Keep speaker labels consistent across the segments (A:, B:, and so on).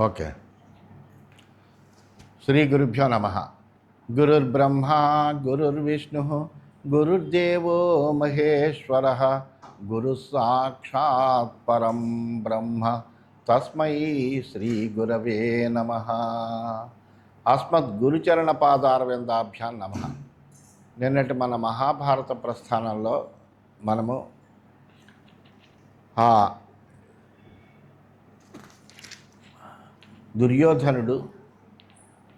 A: Okay. Shri గురుభ్యో నమ. గురుర్బ్రహ్మ గురుర్విష్ణు గురుర్దేవో మహేశ్వర గురు సాక్షాత్ పరం బ్రహ్మ తస్మై శ్రీ గురవే నమ. అస్మద్గురుచరణ పాదారవిందాభ్యాం నమ. నిన్నటి మన మహాభారత ప్రస్థానంలో మనము ఆ దుర్యోధనుడు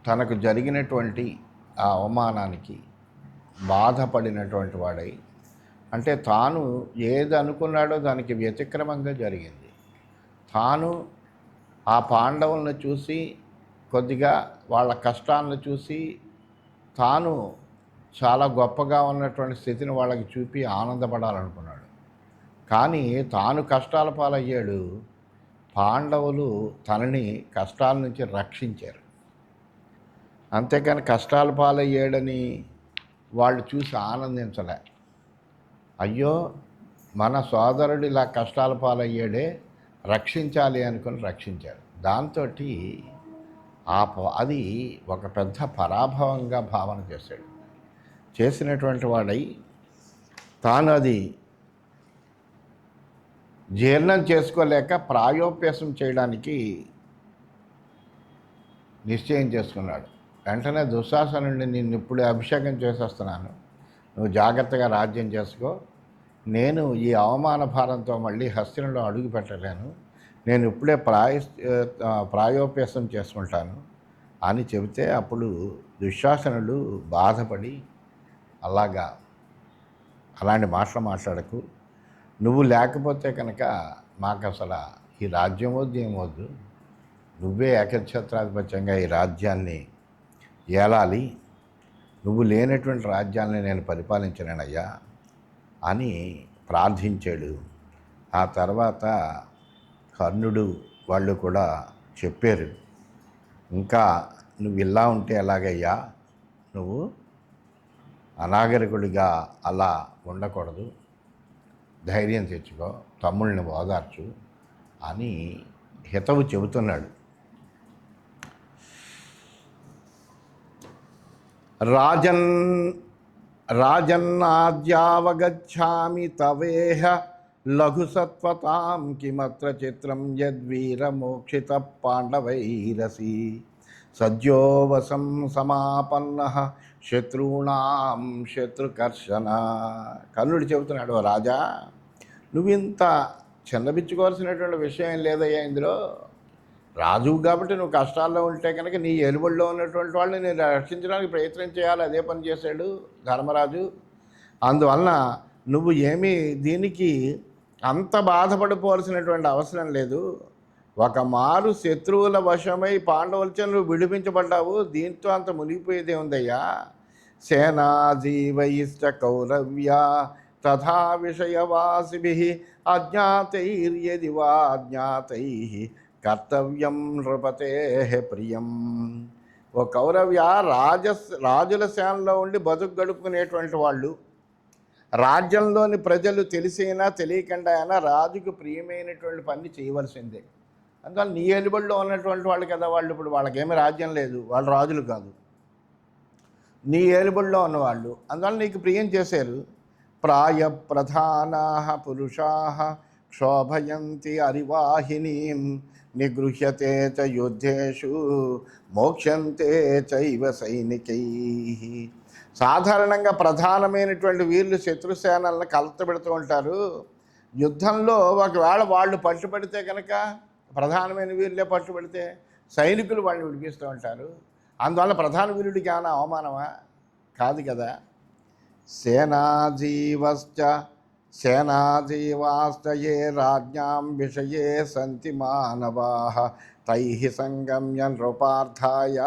A: తనకు జరిగినటువంటి ఆ అవమానానికి బాధపడినటువంటి వాడై, అంటే తాను ఏది అనుకున్నాడో దానికి వ్యతిక్రమంగా జరిగింది. తాను ఆ పాండవులను చూసి, కొద్దిగా వాళ్ళ కష్టాలను చూసి, తాను చాలా గొప్పగా ఉన్నటువంటి స్థితిని వాళ్ళకి చూపి ఆనందపడాలనుకున్నాడు. కానీ తాను కష్టాల పాలయ్యాడు. పాండవులు తనని కష్టాల నుంచి రక్షించారు. అంతేకాని కష్టాల పాలయ్యాడని వాళ్ళు చూసి ఆనందించలే. అయ్యో మన సోదరుడు ఇలా కష్టాల పాలయ్యాడే, రక్షించాలి అనుకుని రక్షించారు. దాంతో అది ఒక పెద్ద పరాభవంగా భావన చేశాడు. చేసినటువంటి వాడై తాను అది జీర్ణం చేసుకోలేక ప్రాయోపేసం చేయడానికి నిశ్చయం చేసుకున్నాడు. వెంటనే దుశ్శాసనుడిని, నిన్ను ఇప్పుడే అభిషేకం చేసేస్తున్నాను, నువ్వు జాగ్రత్తగా రాజ్యం చేసుకో, నేను ఈ అవమాన భారంతో మళ్ళీ హస్తినంలో అడుగు పెట్టలేను, నేను ఇప్పుడే ప్రాయోపేసం చేసుకుంటాను అని చెబితే, అప్పుడు దుశ్శాసనుడు బాధపడి, అలాంటి మాటలు మాట్లాడకు, నువ్వు లేకపోతే కనుక మాకు అసలు ఈ రాజ్యం వద్దు, ఏమొద్దు, నువ్వే ఏకఛత్రాధిపత్యంగా ఈ రాజ్యాన్ని ఏలాలి, నువ్వు లేనటువంటి రాజ్యాన్ని నేను పరిపాలించలేనయ్యా అని ప్రార్థించాడు. ఆ తర్వాత కర్ణుడు వాళ్ళు కూడా చెప్పారు, ఇంకా నువ్వు ఇలా ఉంటే ఎలాగయ్యా, నువ్వు అనాగరికుడిగా అలా ఉండకూడదు, ధైర్యం తెచ్చుకో, తమ్ముళ్ళని ఓదార్చు అని హితవు చెబుతున్నాడు. రాజన్నాద్యావగచ్ఛామి తవేహ లఘుసత్వతాం కిమత్ర చిత్రం యద్వీరమోక్షిత పాండవైరసి సద్యోవసం సమాపన్నః శత్రూణాం శత్రుకర్షణ. కర్ణుడు చెబుతున్నాడు, రాజా నువ్వు ఇంత చిన్నబిచ్చుకోవాల్సినటువంటి విషయం లేదయ్యా, ఇందులో రాజువు కాబట్టి నువ్వు కష్టాల్లో ఉంటే కనుక నీ ఎలుబడిలో ఉన్నటువంటి వాళ్ళని నేను రక్షించడానికి ప్రయత్నం చేయాలి, అదే పని చేశాడు ధర్మరాజు. అందువలన నువ్వు దీనికి అంత బాధపడిపోవాల్సినటువంటి అవసరం లేదు. ఒక మారు శత్రువుల వశమై పాండవులచే నువ్వు విడిపించబడ్డావు, దీంతో అంత మునిగిపోయేదే ఉందయ్యా. సేనాజీవయిష్ట కౌరవ్య తథా విషయవాసిభిః అజ్ఞాతైర్యది వా జ్ఞాతైః కర్తవ్యం నృపతేః ప్రియం. ఓ కౌరవ్య, రాజుల సేనలో ఉండి బతుకు గడుపుకునేటువంటి వాళ్ళు, రాజ్యంలోని ప్రజలు తెలిసైనా తెలియకుండా అయినా రాజుకు ప్రియమైనటువంటి పని చేయవలసిందే. అందువల్ల నీ ఎలుబడిలో ఉన్నటువంటి వాళ్ళు కదా వాళ్ళు, ఇప్పుడు వాళ్ళకేమీ రాజ్యం లేదు, వాళ్ళు రాజులు కాదు, నీ ఏలుబడిలో ఉన్నవాళ్ళు, అందువల్ల నీకు ప్రియం చేశారు. ప్రాయ ప్రధానాః పురుషాః క్షోభయంతి అరివాహినీం నిగృహ్యతే చ యుద్ధేషు మోక్ష్యంతే చైవ సైనికైః. సాధారణంగా ప్రధానమైనటువంటి వీళ్ళు శత్రుసేనలను కలతపెడుతూ ఉంటారు. యుద్ధంలో ఒకవేళ వాళ్ళు పట్టుబడితే కనుక, ప్రధానమైన వీళ్ళే పట్టుబడితే సైనికులు వాళ్ళని విడిపిస్తూ ఉంటారు. అందువల్ల ప్రధాన వీరుడికి ఏమైనా అవమానమా? కాదు కదా. సేనాజీవాశ్చ ఏ రాజ్ఞాం విషయే సంతి మానవాః తైః సంగమ్య నృపార్థాయ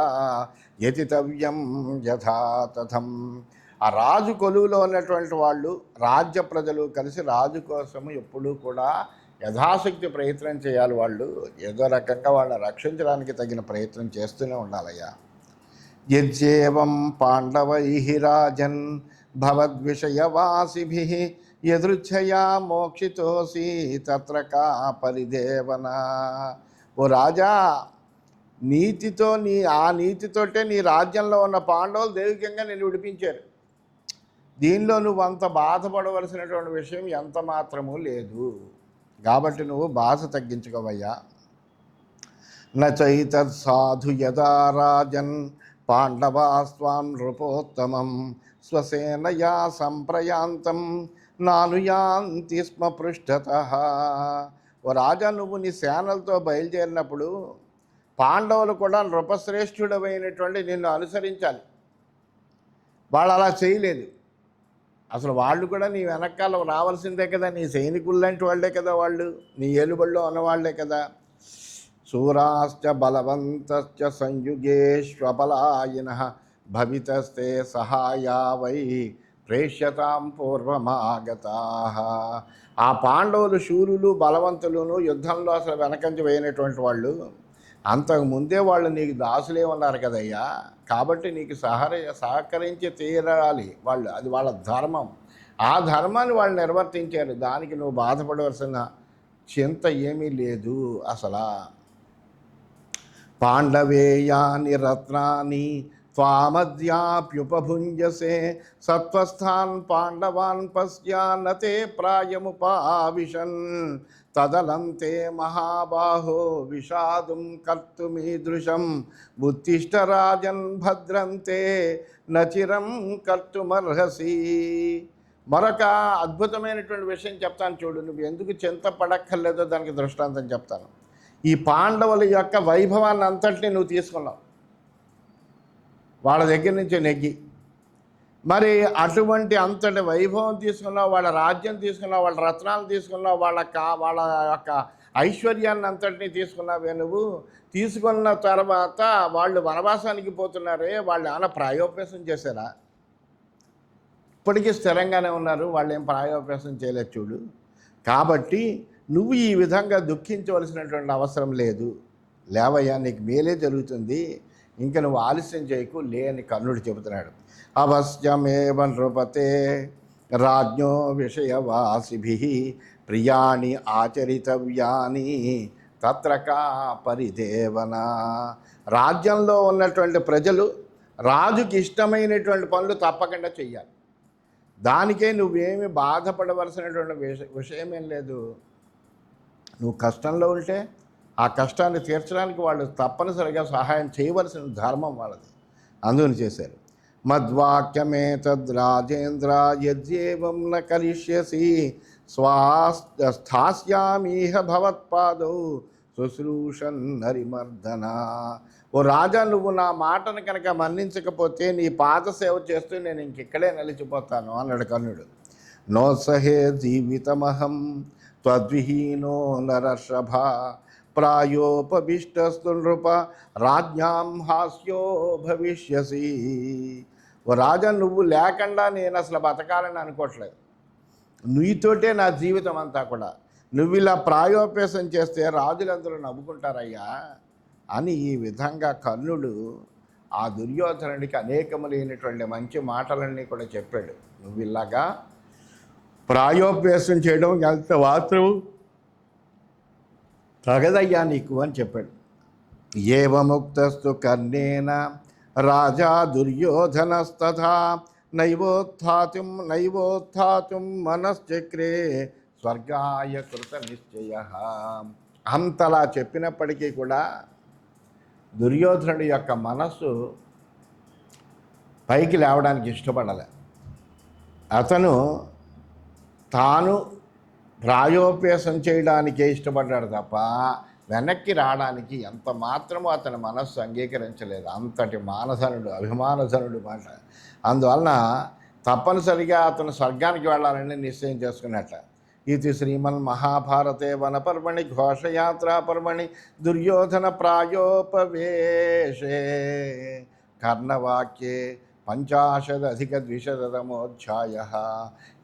A: యతితవ్యం యథా తథం. ఆ రాజు కొలువులో ఉన్నటువంటి వాళ్ళు, రాజ్య ప్రజలు కలిసి రాజు కోసము ఎప్పుడూ కూడా యథాశక్తి ప్రయత్నం చేయాలి. వాళ్ళు ఏదో రకంగా వాళ్ళని రక్షించడానికి తగిన ప్రయత్నం చేస్తూనే ఉండాలయ్యా. యజ్జేవం పాండవైః రాజన్ భవద్విషయవాసిభిః యదృచ్ఛయా మోక్షితోసి తత్ర కా పరిదేవన. ఓ రాజా, నీతితో ఆ నీతితోటే నీ రాజ్యంలో ఉన్న పాండవులు దైవికంగా నిన్ను విడిపించారు. దీనిలో నువ్వు అంత బాధపడవలసినటువంటి విషయం ఎంత మాత్రమూ లేదు. కాబట్టి నువ్వు బాధ తగ్గించుకోవయ్యా. నచైతత్ సాధు యదా రాజన్ పాండవాస్వాం నృపోత్తమం స్వసేనయా సంప్రయాంతం నానుయాంతి స్మ పృష్ఠతః. ఓ రాజా, నువ్వు నీ సేనలతో బయలుదేరినప్పుడు పాండవులు కూడా నృపశ్రేష్ఠుడమైనటువంటి నిన్ను అనుసరించాలి. వాళ్ళు అలా చేయలేదు. అసలు వాళ్ళు కూడా నీ వెనకాల రావాల్సిందే కదా, నీ సైనికులు లాంటి వాళ్ళే కదా, వాళ్ళు నీ ఏలుబడిలో ఉన్నవాళ్లే కదా. శూరాశ్చ బలవంతశ్చ సంయుగేష్వబలాయినః భవితస్తే సహాయా వై ప్రేష్యతాం పూర్వమాగతాః. ఆ పాండవులు శూరులు బలవంతులను యుద్ధంలో అసలు వెనకంచి వేయనటువంటి వాళ్ళు. అంతకుముందే వాళ్ళు నీకు దాసులే ఉన్నారు కదయ్యా. కాబట్టి నీకు సహకరించి తీరాలి వాళ్ళు. అది వాళ్ళ ధర్మం. ఆ ధర్మాన్ని వాళ్ళు నిర్వర్తించారు. దానికి నువ్వు బాధపడవలసిన చింత ఏమీ లేదు అసలు. పాండవేయాని రత్నాని త్వామద్యాప్యుపభుంజసే సత్వస్థాన్ పాండవాన్ పశ్యాన్నతే ప్రాయముపావిశన్ తదలంతే మహాబాహో విషాదుం కర్తుమీదృశం బుద్ధిష్టరాజన్ భద్రంతే నచిరం కర్తుమర్హసి. మరొక అద్భుతమైనటువంటి విషయం చెప్తాను చూడు. నువ్వు ఎందుకు చింతపడక్కర్లేదో దానికి దృష్టాంతం చెప్తాను. ఈ పాండవుల యొక్క వైభవాన్ని అంతటినీ నువ్వు తీసుకున్నావు వాళ్ళ దగ్గర నుంచి నెగ్గి. మరి అటువంటి అంతటి వైభవం తీసుకున్నావు, వాళ్ళ రాజ్యం తీసుకున్నావు, వాళ్ళ రత్నాలు తీసుకున్నావు, వాళ్ళ యొక్క ఐశ్వర్యాన్ని అంతటినీ తీసుకున్నావే నువ్వు. తీసుకున్న తర్వాత వాళ్ళు వనవాసానికి పోతున్నారే, వాళ్ళు ఏమైనా ప్రాయోపేసం చేశారా? ఇప్పటికీ స్థిరంగానే ఉన్నారు. వాళ్ళు ఏం ప్రాయోపేసం చేయలేదు చూడు. కాబట్టి నువ్వు ఈ విధంగా దుఃఖించవలసినటువంటి అవసరం లేదు. లేవయ్యా, నీకు మేలే జరుగుతుంది. ఇంకా నువ్వు ఆలస్యం చేయకు లే అని కర్ణుడు చెబుతున్నాడు. అవశ్యమేవ నృపతే రాజ్ఞో విషయవాసిభిః ప్రియాణి ఆచరితవ్యాని తత్రకా పరిదేవన. రాజ్యంలో ఉన్నటువంటి ప్రజలు రాజుకి ఇష్టమైనటువంటి పనులు తప్పకుండా చెయ్యాలి. దానికే నువ్వేమి బాధపడవలసినటువంటి విషయమేం లేదు. నువ్వు కష్టంలో ఉంటే ఆ కష్టాన్ని తీర్చడానికి వాళ్ళు తప్పనిసరిగా సహాయం చేయవలసిన ధర్మం వాళ్ళది. అందుని చేశారు. మద్వాక్యమే తద్రాజేంద్ర యద్యేవం న కరిష్యసి స్థాస్యామీహ భవత్పాదౌ శుశ్రూషన్ హరిమర్దన. ఓ రాజా, నువ్వు నా మాటను కనుక మన్నించకపోతే నీ పాద సేవ చేస్తూ నేను ఇంకెక్కడే నిలిచిపోతాను అన్నాడు కర్ణుడు. నోత్సహే జీవితమహం త్వద్విహీనో నరషభ ప్రాయోపవిష్టస్తు నృప రాజ్ఞాం హాస్యో భవిష్యసి. ఓ రాజా, నువ్వు లేకుండా నేను అసలు బతకాలని అనుకోవట్లేదు. నీతోటే నా జీవితం అంతా కూడా. నువ్వు ఇలా ప్రాయోపేసం చేస్తే రాజులందరూ నవ్వుకుంటారయ్యా అని ఈ విధంగా కర్ణుడు ఆ దుర్యోధనుడికి అనేకములైనటువంటి మంచి మాటలన్నీ కూడా చెప్పాడు. నువ్వు ఇలాగా ప్రాయోపేసం చేయడం ఎంత మాత్రం తగదయ్యా నీకు అని చెప్పాడు. ఏవముక్తస్తు కర్ణేన రాజా దుర్యోధనస్తథా నైవోత్థాతుం మనశ్చక్రే స్వర్గాయ కృత నిశ్చయ. అంతలా చెప్పినప్పటికీ కూడా దుర్యోధనుడి యొక్క మనస్సు పైకి లేవడానికి ఇష్టపడలే. అతను తాను ప్రాయోపేసం చేయడానికే ఇష్టపడ్డాడు తప్ప వెనక్కి రావడానికి ఎంత మాత్రమో అతని మనస్సు అంగీకరించలేదు. అంతటి మానధనుడు, అభిమానధనుడు మాట. అందువలన తప్పనిసరిగా అతను స్వర్గానికి వెళ్ళాలని నిశ్చయం చేసుకున్నట్ట. ఇది శ్రీమన్ మహాభారతే వనపర్వణి ఘోషయాత్రా పర్వణి దుర్యోధన ప్రాయోపవేశే కర్ణవాక్యే 50-ద్విశతమోధ్యాయః.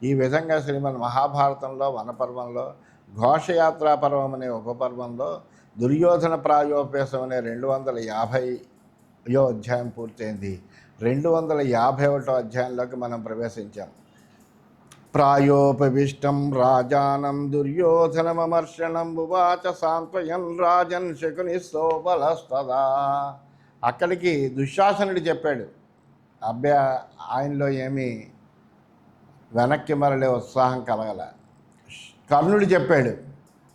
A: ఈ విధంగా శ్రీమన్ మహాభారతంలో వనపర్వంలో ఘోషయాత్రా పర్వం అనే ఉపపర్వంలో దుర్యోధన ప్రాయోపేసం అనే 250వ అధ్యాయం పూర్తయింది. 251వ అధ్యాయంలోకి మనం ప్రవేశించాం. ప్రాయోపవిష్టం రాజానం దుర్యోధనమర్షణం ఉవాచ సాంత్వయన్ రాజన్ శకుని సోబలస్తదా. అక్కడికి దుశ్శాసనుడు చెప్పాడు, అబ్బా ఆయనలో ఏమీ వెనక్కి మరలే ఉత్సాహం కలగల. కర్ణుడు చెప్పాడు,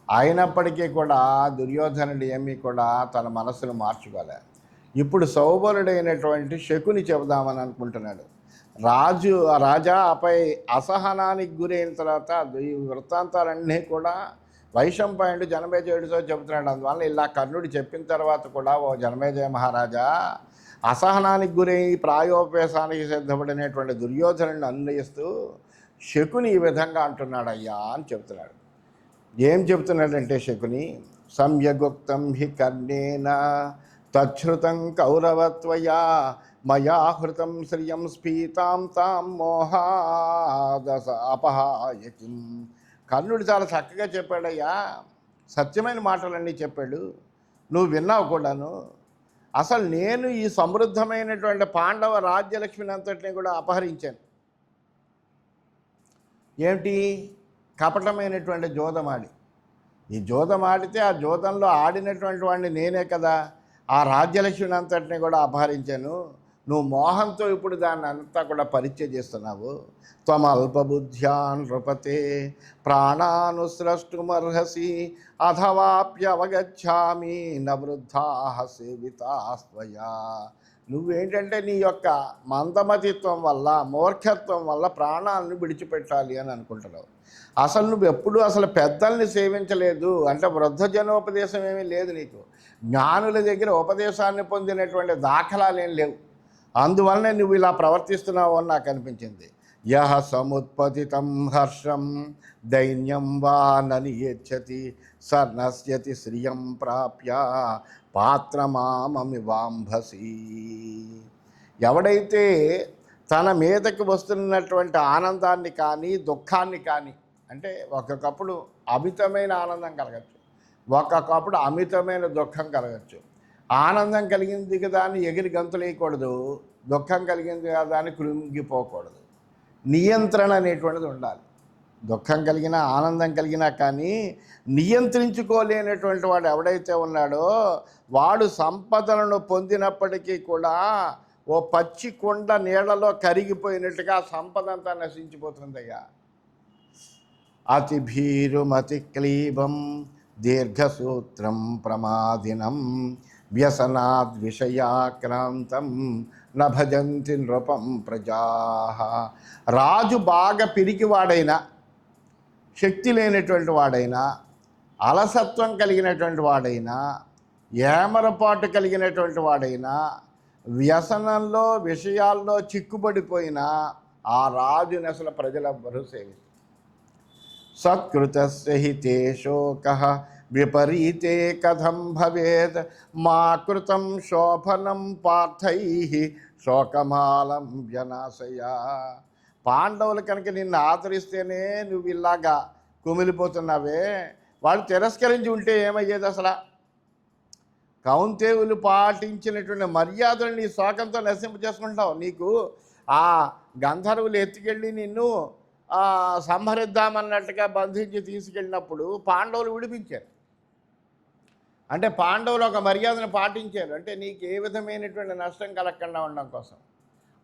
A: అయినప్పటికీ కూడా దుర్యోధనుడు ఏమీ కూడా తన మనసును మార్చుకోలే. ఇప్పుడు సౌబలుడైనటువంటి శకుని చెబుదామని అనుకుంటున్నాడు. రాజాపై అసహనానికి గురైన తర్వాత ఈ వృత్తాంతాలన్నీ కూడా వైశంపాయనుడు జనమేజయుడితో చెబుతున్నాడు. అందువల్ల ఇలా కర్ణుడు చెప్పిన తర్వాత కూడా, ఓ జనమేజయ మహారాజా, అసహనానికి గురై ప్రాయోపేశానికి సిద్ధపడినటువంటి దుర్యోధనుడిని అన్వయిస్తూ శకుని ఈ విధంగా అంటున్నాడయ్యా అని చెబుతున్నాడు. ఏం చెబుతున్నాడంటే శకుని, సమ్యగుప్తం హి కర్ణేన తచ్ఛృతం కౌరవత్వయా మయాహృతం శ్రియం స్ఫీతాం తాం మోహాదస అపహాయకిం. కర్ణుడు చాలా చక్కగా చెప్పాడయ్యా, సత్యమైన మాటలన్నీ చెప్పాడు, నువ్వు విన్నావు కూడాను. అసలు నేను ఈ సమృద్ధమైనటువంటి పాండవ రాజ్యలక్ష్మిని అంతటిని కూడా అపహరించాను. ఏమిటి? కపటమైనటువంటి జోదమాడి. ఈ జోదమాడితే ఆ జోదంలో ఆడినటువంటి వాడిని నేనే కదా. ఆ రాజ్యలక్ష్మిని అంతటిని కూడా అపహరించాను. నువ్వు మోహంతో ఇప్పుడు దాన్ని అంతా కూడా పరిచయం చేస్తున్నావు. త్వమల్పబుద్ధ్యాన్ నృపతే ప్రాణానుస్రష్టుమర్హసి అథవాప్యవగచ్చామి నవృద్ధాః సేవితాస్త్వయా. నువ్వేంటంటే నీ యొక్క మందమతిత్వం వల్ల, మూర్ఖత్వం వల్ల ప్రాణాలను విడిచిపెట్టాలి అని అనుకుంటున్నావు. అసలు నువ్వు ఎప్పుడూ అసలు పెద్దల్ని సేవించలేదు. అంటే వృద్ధ జనోపదేశం ఏమీ లేదు నీకు. జ్ఞానుల దగ్గర ఉపదేశాన్ని పొందినటువంటి దాఖలాలు ఏం లేవు. అందువల్లనే నువ్వు ఇలా ప్రవర్తిస్తున్నావు అని నాకు అనిపించింది. యహ సముత్పతితం హర్షం దైన్యం వా ననియచ్చతి సర్నశ్యతి శ్రియం ప్రాప్య పాత్రమామమివాంభసి. ఎవడైతే తన మీదకి వస్తున్నటువంటి ఆనందాన్ని కానీ దుఃఖాన్ని కానీ, అంటే ఒక్కొక్కప్పుడు అమితమైన ఆనందం కలగచ్చు, ఒక్కొక్కప్పుడు అమితమైన దుఃఖం కలగచ్చు. ఆనందం కలిగింది కదా అని ఎగిరి గంతులేయకూడదు, దుఃఖం కలిగింది కదా అని కృంగిపోకూడదు. నియంత్రణ అనేటువంటిది ఉండాలి. దుఃఖం కలిగినా ఆనందం కలిగినా కానీ నియంత్రించుకోలేనటువంటి వాడు ఎవడైతే ఉన్నాడో వాడు సంపదలను పొందినప్పటికీ కూడా ఓ పచ్చి కొండ నీళ్లలో కరిగిపోయినట్టుగా సంపద అంతా నశించిపోతుందయ్యా. అతిభీరుమతి క్లీబం దీర్ఘసూత్రం ప్రమాదినం వ్యసనాద్విషయాక్రాంతం నభజంతి నృపం ప్రజా. రాజు బాగా పిరికివాడైనా, శక్తి లేనటువంటి వాడైనా, అలసత్వం కలిగినటువంటి వాడైనా, ఏమరపాటు కలిగినటువంటి వాడైనా, వ్యసనంలో విషయాల్లో చిక్కుబడిపోయినా ఆ రాజుని అసలు ప్రజలెవ్వరూ సేవిస్తారు. సత్కృతస్య హితే శోకః విపరీతే కథం భవేత్ మా కృతం శోభనం పార్థైః శోకమాలం వ్యనాశయ. పాండవులు కనుక నిన్ను ఆదరిస్తేనే నువ్వు ఇలాగా కుమిలిపోతున్నావే, వాళ్ళు తిరస్కరించి ఉంటే ఏమయ్యేది? అసలు కౌంతేయులు పాటించినటువంటి మర్యాదలు నీ శోకంతో నశింపజేసుకుంటావు. నీకు ఆ గంధర్వులు ఎత్తుకెళ్ళి నిన్ను సంహరిద్దామన్నట్టుగా బంధించి తీసుకెళ్ళినప్పుడు పాండవులు విడిపించారు. అంటే పాండవులు ఒక మర్యాదను పాటించారు. అంటే నీకు ఏ విధమైనటువంటి నష్టం కలగకుండా ఉండడం కోసం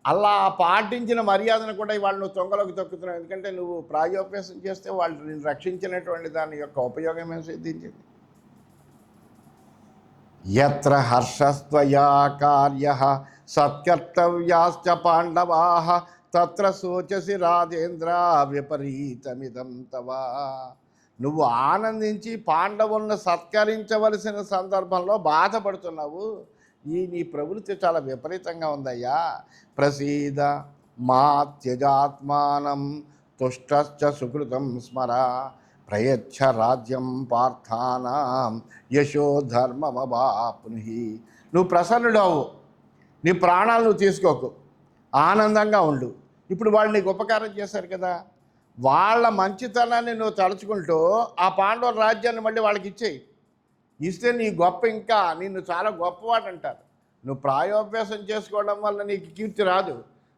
A: అలా పాటించిన మర్యాదను కూడా వాళ్ళు నువ్వు తొంగలోకి తొక్కుతున్నావు. ఎందుకంటే నువ్వు ప్రాయోపేసం చేస్తే వాళ్ళు నేను రక్షించినటువంటి దాని యొక్క ఉపయోగమే సిద్ధించింది. యత్ర హర్షస్త్వయా కార్యః సత్కర్తవ్యాశ్చ పాండవాః తత్ర శోచసి రాజేంద్ర విపరీతమిదం తవా. నువ్వు ఆనందించి పాండవులను సత్కరించవలసిన సందర్భంలో బాధపడుతున్నావు. ఈ నీ ప్రవృత్తి చాలా విపరీతంగా ఉందయ్యా. ప్రసీద మా త్యజాత్మానం తుష్టశ్చ సుకృతం స్మర ప్రయచ్ఛ రాజ్యం పార్థానాం యశో ధర్మమవాప్నుహి. నువ్వు ప్రసన్నుడవు, నీ ప్రాణాలు నువ్వు తీసుకోకు, ఆనందంగా ఉండు. ఇప్పుడు వాళ్ళు నీకు ఉపకారం చేశారు కదా, వాళ్ళ మంచితనాన్ని నువ్వు తలుచుకుంటూ ఆ పాండవుల రాజ్యాన్ని మళ్ళీ వాళ్ళకి ఇచ్చేయి. ఇస్తే నీ గొప్ప ఇంకా నిన్ను చాలా గొప్పవాడు అంటారు. నువ్వు ప్రాయోపవేశం చేసుకోవడం వల్ల నీకు కీర్తి రాదు.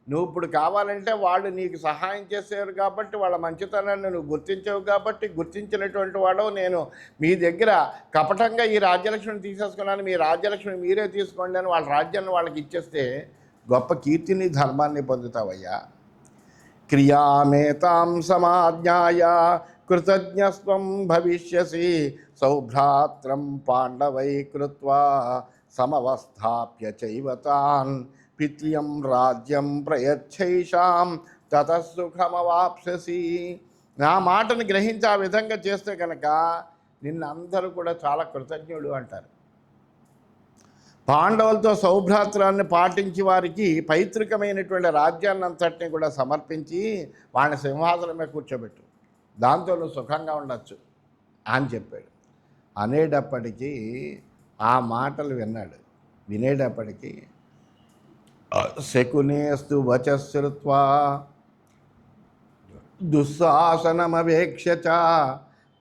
A: నువ్వు ఇప్పుడు కావాలంటే వాళ్ళు నీకు సహాయం చేసేవారు కాబట్టి వాళ్ళ మంచితనాన్ని నువ్వు గుర్తించవు కాబట్టి గుర్తించినటువంటి వాడు నేను మీ దగ్గర కపటంగా ఈ రాజ్యలక్ష్మిని తీసేసుకున్నాను, మీ రాజ్యలక్ష్మి మీరే తీసుకోండి అని వాళ్ళ రాజ్యాన్ని వాళ్ళకి ఇచ్చేస్తే గొప్ప కీర్తిని ధర్మాన్ని పొందుతావయ్యా. క్రియామేతాం సమాజ్ఞాయ కృతజ్ఞస్వం భవిష్యసి సౌభ్రాత్రం పాండవై కృత్వా సమవస్థాప్య చైవతాన్ పిత్ర్యం రాజ్యం ప్రయచ్చైషాం తతసుఖమవాప్స్యసి. నా మాటను గ్రహించి ఆ విధంగా చేస్తే కనుక నిన్నందరూ కూడా చాలా కృతజ్ఞుడు అంటారు. పాండవులతో సౌభ్రాత్రాన్ని పాటించి వారికి పైతృకమైనటువంటి రాజ్యాన్ని అంతటిని కూడా సమర్పించి వాడిని సింహాసనం మీద కూర్చోబెట్టు, దాంతో నువ్వు సుఖంగా ఉండొచ్చు అని చెప్పాడు. అనేటప్పటికీ ఆ మాటలు వినేటప్పటికీ శకునేస్తు వచశ్రుత్వా దుస్సాసనమవేక్ష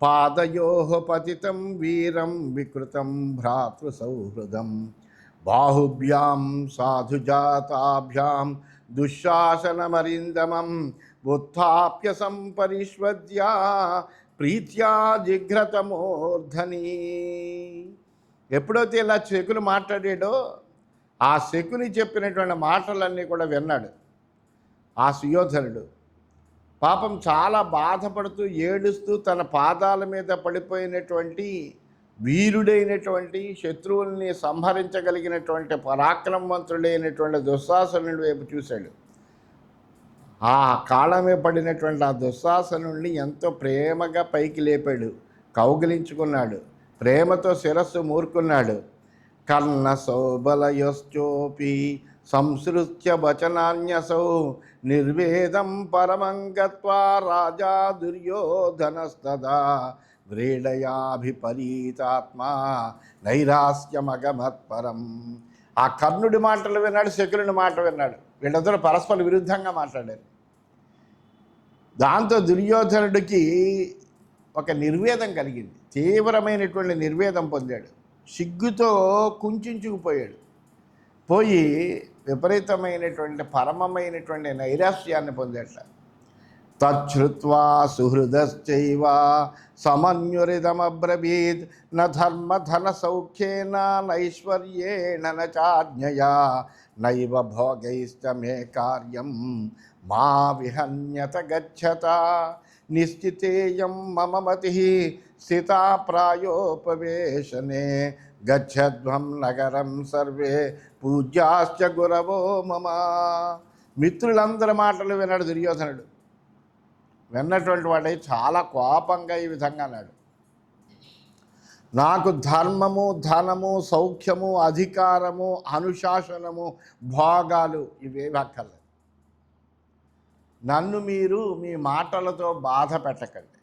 A: పాదయో పతితం వీరం వికృతం భ్రాతృసౌహృదం బాహుభ్యాం సాధుజాతాభ్యాం దుశ్శాసనమరిందమం ఉత్థాప్య సంపరిష్వద్య ప్రీత్యా జిఘ్రతమూర్ధని. ఎప్పుడైతే ఇలా శకుని మాట్లాడాడో ఆ శకుని చెప్పినటువంటి మాటలన్నీ కూడా విన్నాడు ఆ సుయోధనుడు. పాపం చాలా బాధపడుతూ ఏడుస్తూ తన పాదాల మీద పడిపోయినటువంటి వీరుడైనటువంటి శత్రువుల్ని సంహరించగలిగినటువంటి పరాక్రమవంతుడైనటువంటి దుశ్శాసనుడి వైపు చూశాడు. ఆ కాళ్ళమే పడినటువంటి ఆ దుశ్శాసనుడిని ఎంతో ప్రేమగా పైకి లేపాడు, కౌగిలించుకున్నాడు, ప్రేమతో శిరస్సు మూర్కున్నాడు. కర్ణ సౌబలయోశ్చోపి సంసృత్య వచనాన్యసౌ నిర్వేదం పరమం గత్వా రాజా దుర్యోధనస్తదా వ్రీడయాభిపరీతాత్మా నైరాస్యమగమత్పరం. ఆ కర్ణుడి మాటలు విన్నాడు, శకుని మాట విన్నాడు. వీళ్ళిద్దరూ పరస్పర విరుద్ధంగా మాట్లాడారు. దాంతో దుర్యోధనుడికి ఒక నిర్వేదం కలిగింది, తీవ్రమైనటువంటి నిర్వేదం పొందాడు. సిగ్గుతో కుంచుకుపోయాడు. పోయి విపరీతమైనటువంటి పరమమైనటువంటి నైరాశ్యాన్ని పొందేట. తచ్చుత్వా సుహృదశ్చైవ సమన్యురిదమబ్రవీద్ న ధర్మధన సౌఖ్యేన నైశ్వర్యేణ న చాజ్ఞయా నైవ భోగైశ్చ మే కార్యం మా విహన్యత గచ్చత నిశ్చితేయం మమ మతి స్థితా ప్రాయోపవేశనే గచ్చధ్వం నగరం సర్వే పూజ్యాశ్చ గురవో మమ. మిత్రులందరి మాటలు విన్నాడు దుర్యోధనుడు. విన్నటువంటి వాడై చాలా కోపంగా ఈ విధంగా అన్నాడు, నాకు ధర్మము, ధనము, సౌఖ్యము, అధికారము, అనుశాసనము, భోగాలు ఇవేవి అక్కర్లేదు. నన్ను మీరు మీ మాటలతో బాధ పెట్టకండి,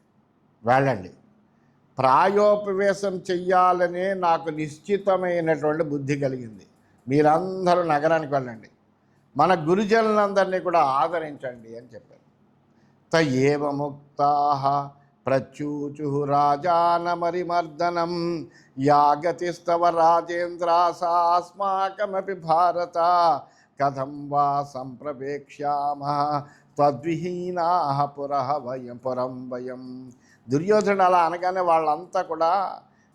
A: వెళ్ళండి. ప్రాయోపవేశం చెయ్యాలనే నాకు నిశ్చితమైనటువంటి బుద్ధి కలిగింది. మీరందరూ నగరానికి వెళ్ళండి, మన గురుజనులందరినీ కూడా ఆదరించండి అని చెప్పారు. త ఏవ ముక్తాః ప్రచ్యూచుః రాజానమరిమర్దనం యాగతిస్తవ రాజేంద్ర సాస్మాకమపి భారత కథం వా సంప్రవేక్ష్యామః తద్విహీనాః పురం వయం. దుర్యోధనుడు అలా అనగానే వాళ్ళంతా కూడా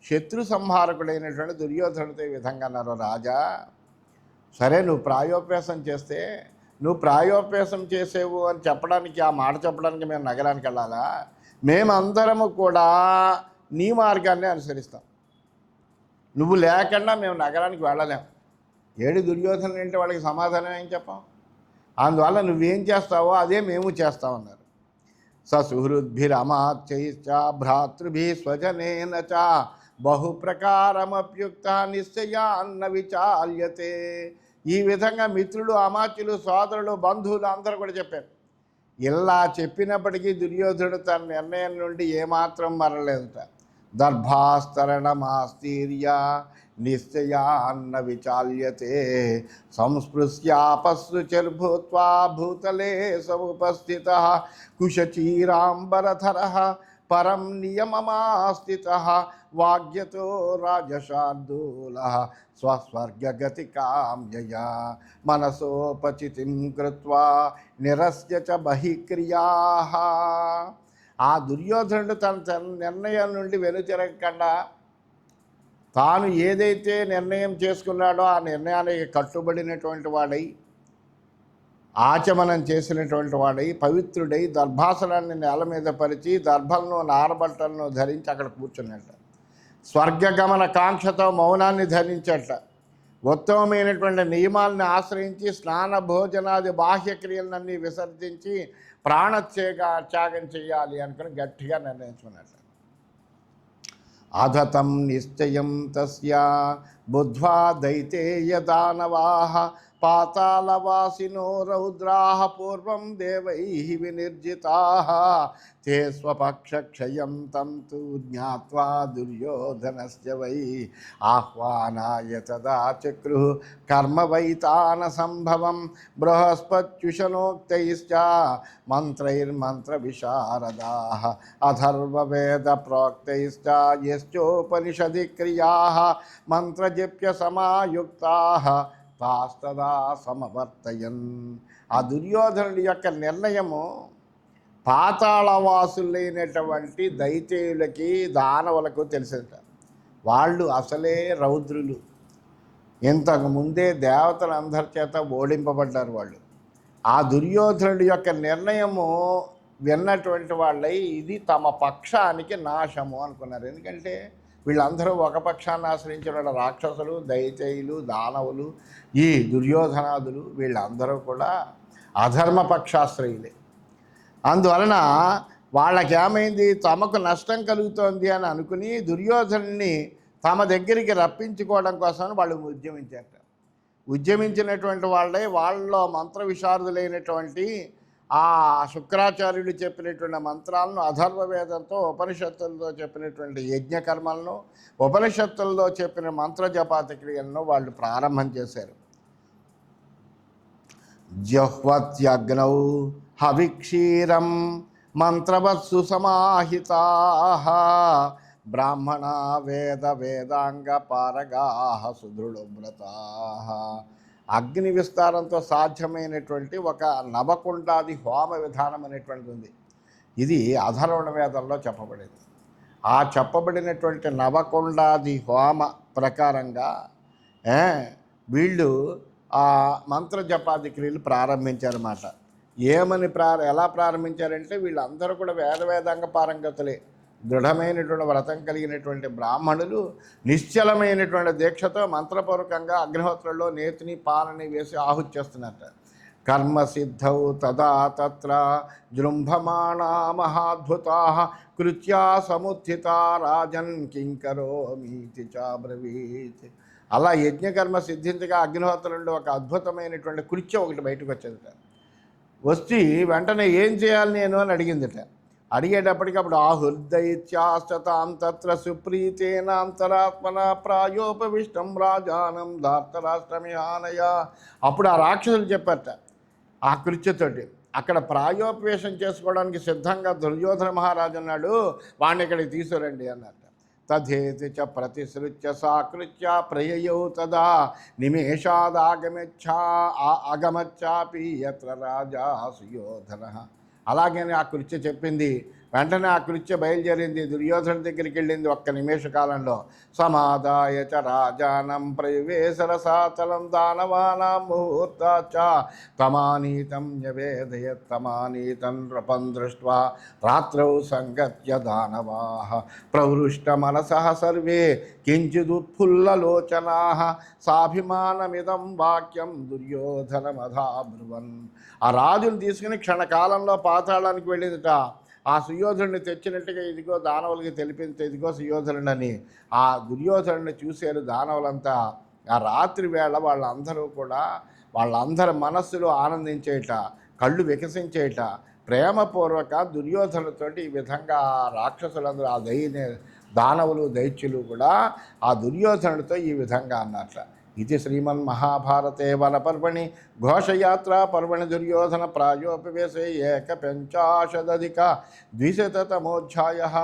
A: శత్రు సంహారకుడైనటువంటి దుర్యోధనుడితో ఈ విధంగా అన్నారు, రాజా సరే నువ్వు ప్రాయోపవేశం చేస్తే, నువ్వు ప్రాయోపవేశం చేసేవు అని చెప్పడానికి, ఆ మాట చెప్పడానికి మేము నగరానికి వెళ్ళాలా? మేమందరము కూడా నీ మార్గాన్ని అనుసరిస్తాం, నువ్వు లేకుండా మేము నగరానికి వెళ్ళలేం. ఏడు దుర్యోధనుడు అంటే వాళ్ళకి సమాధానం ఏం చెప్పాం? అందువల్ల నువ్వేం చేస్తావో అదే మేము చేస్తామన్నారు. సుహృద్భిరమాత్యైశ్చ భ్రాతృభి స్వజనేన చ బహుప్రకారమప్యుక్త నిశ్చయాన్న విచాల్యతే. ఈ విధంగా మిత్రులు, అమాత్యులు, సోదరులు, బంధువులు అందరూ కూడా చెప్పారు. ఇలా చెప్పినప్పటికీ దుర్యోధనుడు తన నిర్ణయం నుండి ఏమాత్రం మరలేదుట. దర్భాస్తరణమాస్తీర్య నిశ్చయాన్న విచాల్యతే సంస్పృశ్యాపశృచిర్భూత్వా భూతలే సముపస్థితః కుశచీరాంబరధరః పరం నియమమాస్థితః వాగ్యతో రాజశార్దూల స్వస్వర్గగతికామ్యయా మనసోపచితిం కృత్వా నిరస్య చ బహిక్రియా. ఆ దుర్యోధనుడు తన నిర్ణయం నుండి వెనుతిరగకుండా తాను ఏదైతే నిర్ణయం చేసుకున్నాడో ఆ నిర్ణయానికి కట్టుబడినటువంటి వాడై, ఆచమనం చేసినటువంటి వాడై, పవిత్రుడై దర్భాసనాన్ని నేల మీద పరిచి దర్భలను నారబట్టలను ధరించి అక్కడ కూర్చున్నట్ట. స్వర్గగమన కాంక్షతో మౌనాన్ని ధరించట. ఉత్తమమైనటువంటి నియమాలను ఆశ్రయించి స్నాన భోజనాది బాహ్యక్రియలన్నీ విసర్జించి త్యాగం చేయాలి అనుకుని గట్టిగా నిర్ణయించుకున్నట్ట. అధతం నిశ్చయం తస్య బుద్ధ్వా దైతేయ దానవాః పాతాళవాసినో రౌద్రాః పూర్వం దేవైః వినిర్జితాః తే స్వపక్షక్షయం తం తు జ్ఞాత్వా దుర్యోధనస్య వై ఆహ్వానాయ తదా చక్రుః కర్మవైతాన సంభవం బృహస్పత్యుషనోక్తైశ్చ మంత్రైర్మంత్ర విశారదాః అథర్వవేద ప్రోక్తైశ్చ యశ్చోపనిషది క్రియాః మంత్రజప్య సమాయుక్తాః తాస్తదా సమవర్తయన్. ఆ దుర్యోధనుడి యొక్క నిర్ణయము పాతాళవాసులైనటువంటి దైత్యులకి దానవులకు తెలిసింట. వాళ్ళు అసలే రౌద్రులు, ఇంతకు ముందే దేవతలందరి చేత ఓడింపబడ్డారు వాళ్ళు. ఆ దుర్యోధనుడి యొక్క నిర్ణయము విన్నటువంటి వాళ్ళై ఇది తమ పక్షానికి నాశము అనుకున్నారు. ఎందుకంటే వీళ్ళందరూ ఒక పక్షాన్ని ఆశ్రయించిన రాక్షసులు, దైత్యులు, దానవులు, ఈ దుర్యోధనాదులు వీళ్ళందరూ కూడా అధర్మ పక్షాశ్రయులే. అందువలన వాళ్ళకి ఏమైంది, తమకు నష్టం కలుగుతోంది అని అనుకుని దుర్యోధనుని తమ దగ్గరికి రప్పించుకోవడం కోసం వాళ్ళు ఉద్యమించినటువంటి వాళ్ళే వాళ్ళలో మంత్ర విశారదులైనటువంటి ఆ శుక్రాచార్యులు చెప్పినటువంటి మంత్రాలను, అథర్వవేదంతో ఉపనిషత్తులతో చెప్పినటువంటి యజ్ఞకర్మలను, ఉపనిషత్తుల్లో చెప్పిన మంత్ర జపాతి క్రియలను వాళ్ళు ప్రారంభం చేశారు. జహ్వత్యగ్నౌ హవిక్షీరం మంత్రవత్సు సమాహితాః బ్రాహ్మణా వేద వేదాంగ పారగాః సుదృఢవ్రతాః. అగ్ని విస్తారంతో సాధ్యమైనటువంటి ఒక నవకుండాది హోమ విధానం అనేటువంటిది ఉంది. ఇది అధర్వణ వేదంలో చెప్పబడింది. ఆ చెప్పబడినటువంటి నవకుండాది హోమ ప్రకారంగా వీళ్ళు ఆ మంత్ర జపాది క్రియలు ప్రారంభించారన్నమాట. ఎలా ప్రారంభించారంటే వీళ్ళందరూ కూడా వేదాంగ పారంగతులే, దృఢమైనటువంటి వ్రతం కలిగినటువంటి బ్రాహ్మణులు నిశ్చలమైనటువంటి దీక్షతో మంత్రపూర్వకంగా అగ్నిహోత్రంలో నేతిని పాలని వేసి ఆహుతి చేస్తున్నట్ట. కర్మసిద్ధౌ తదా తత్ర జృంభమాణా మహాద్భుతాః కృత్యా సముత్థితా రాజన్ కింకరోమీతి చాబ్రవీత్. అలా యజ్ఞకర్మ సిద్ధించగా అగ్నిహోత్రంలో ఒక అద్భుతమైనటువంటి కృత్యం ఒకటి బయటకు వచ్చేదిట. వచ్చి వెంటనే ఏం చేయాలి నేను అని అడిగిందిట. అడిగేటప్పటికప్పుడు ఆహుర్దైత్యాస్తతాం తత్ర సుప్రీతేనాంతరాత్మన ప్రాయోపవిష్టం రాజానం ధార్తరాష్ట్రమిహానయ. అప్పుడు ఆ రాక్షసులు చెప్పారట ఆ కృత్యతోటి, అక్కడ ప్రాయోపవేశం చేసుకోవడానికి సిద్ధంగా దుర్యోధన మహారాజు అన్నాడు, వాడిని ఇక్కడికి తీసుకురండి అన్నట్ట. తథేతి చ ప్రతిసృత్య సాకృత్య ప్రయయౌ తదా నిమేషాదాగమచ్చాపి యత్ర రాజా సుయోధన. అలాగని ఆ కృత్య చెప్పింది. వెంటనే ఆ కృత్య బయలుదేరింది, దుర్యోధన దగ్గరికి వెళ్ళింది. ఒక్క నిమేష కాలంలో సమాదాయ చ రాజానం ప్రవేశరసాతలం దానవానాం ముహూర్తాచ తమానీతం న్యవేదయత్ తమానీతం నృపం దృష్ట్వా రాత్రౌ సంగత్య దానవాః ప్రవృష్ట మనసః సర్వే కించిదుత్ఫుల్లలోచనాః సాభిమానమిదం వాక్యం దుర్యోధనమధాబ్రువన్. ఆ రాజును తీసుకుని క్షణకాలంలో పాతాళానికి వెళ్ళిందిట. ఆ సుయోధనుడిని తెచ్చినట్టుగా ఇదిగో దానవులకి తెలిపింది, ఇదిగో సుయోధనుడని. ఆ దుర్యోధనుడిని చూశారు దానవులంతా. ఆ రాత్రి వేళ వాళ్ళందరి మనస్సులో ఆనందించేట, కళ్ళు వికసించేట, ప్రేమపూర్వక దుర్యోధనులతోటి ఈ విధంగా రాక్షసులందరూ ఆ దానవులు దైత్యులు కూడా ఆ దుర్యోధనుడితో ఈ విధంగా అన్నట్ల. ఇది శ్రీమన్మహాభారతే వనపర్వణి ఘోషయాత్రా పర్వణి దుర్యోధన ప్రాయోపవేశే ఏకపంచాశదధిక 200తమోధ్యాయః.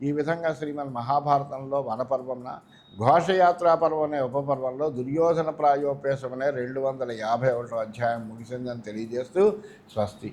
A: ఈ విధంగా శ్రీమద్ మహాభారతంలో వనపర్వంన ఘోషయాత్రా పర్వం అనే ఉపపర్వంలో దుర్యోధన ప్రాయోపేసం అనే 251వ అధ్యాయం ముగిసిందని తెలియజేస్తూ స్వస్తి.